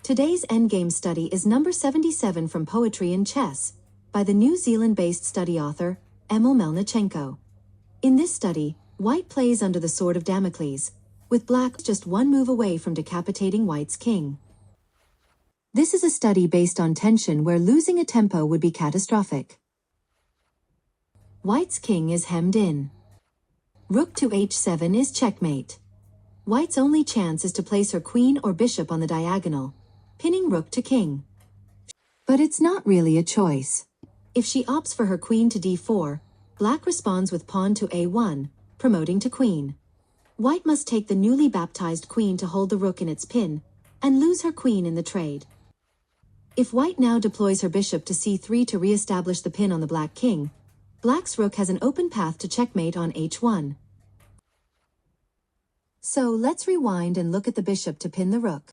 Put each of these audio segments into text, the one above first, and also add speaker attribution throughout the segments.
Speaker 1: Today's Endgame study is number 77 from Poetry in Chess, by the New Zealand-based study author, Emil Melnichenko. In this study, white plays under the sword of Damocles, with black just one move away from decapitating white's king. This is a study based on tension where losing a tempo would be catastrophic. White's king is hemmed in. Rook to h7 is checkmate. White's only chance is to place her queen or bishop on the diagonal, pinning rook to king. But it's not really a choice. If she opts for her queen to d4, black responds with pawn to a1, promoting to queen. White must take the newly baptized queen to hold the rook in its pin, and lose her queen in the trade. If white now deploys her bishop to c3 to re-establish the pin on the black king, black's rook has an open path to checkmate on h1. So let's rewind and look at the bishop to pin the rook.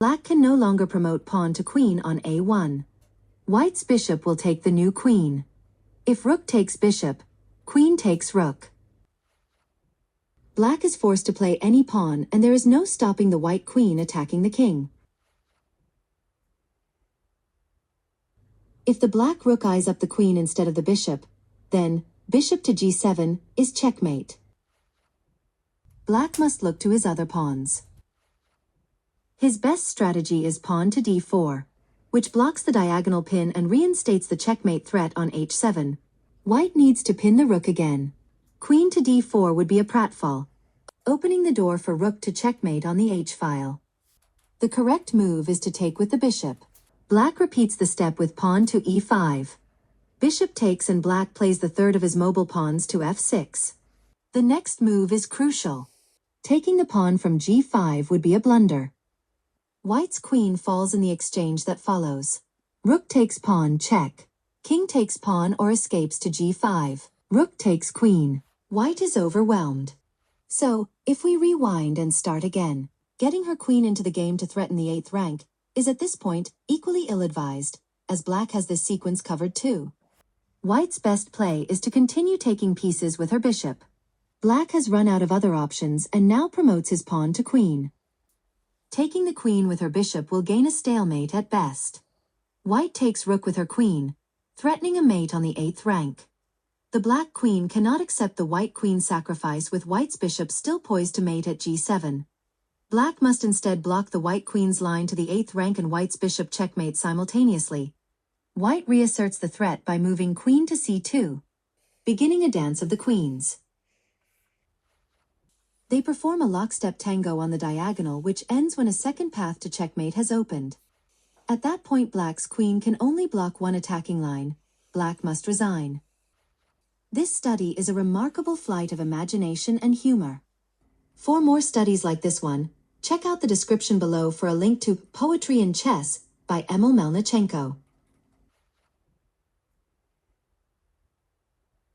Speaker 1: Black can no longer promote pawn to queen on a1. White's bishop will take the new queen. If rook takes bishop, queen takes rook. Black is forced to play any pawn and there is no stopping the white queen attacking the king. If the black rook eyes up the queen instead of the bishop, then bishop to g7 is checkmate. Black must look to his other pawns. His best strategy is pawn to d4, which blocks the diagonal pin and reinstates the checkmate threat on h7. White needs to pin the rook again. Queen to d4 would be a pratfall, opening the door for rook to checkmate on the h-file. The correct move is to take with the bishop. Black repeats the step with pawn to e5. Bishop takes and black plays the third of his mobile pawns to f6. The next move is crucial. Taking the pawn from g5 would be a blunder. White's queen falls in the exchange that follows. Rook takes pawn check. King takes pawn or escapes to g5. Rook takes queen. White is overwhelmed. So, if we rewind and start again, getting her queen into the game to threaten the 8th rank is at this point equally ill-advised, as black has this sequence covered too. White's best play is to continue taking pieces with her bishop. Black has run out of other options and now promotes his pawn to queen. Taking the queen with her bishop will gain a stalemate at best. White takes rook with her queen, threatening a mate on the 8th rank. The black queen cannot accept the white queen sacrifice with white's bishop still poised to mate at g7. Black must instead block the white queen's line to the 8th rank and white's bishop checkmate simultaneously. White reasserts the threat by moving queen to c2, beginning a dance of the queens. They perform a lockstep tango on the diagonal which ends when a second path to checkmate has opened. At that point black's queen can only block one attacking line. Black must resign. This study is a remarkable flight of imagination and humor. For more studies like this one, check out the description below for a link to Poetry in Chess by Emil Melnichenko.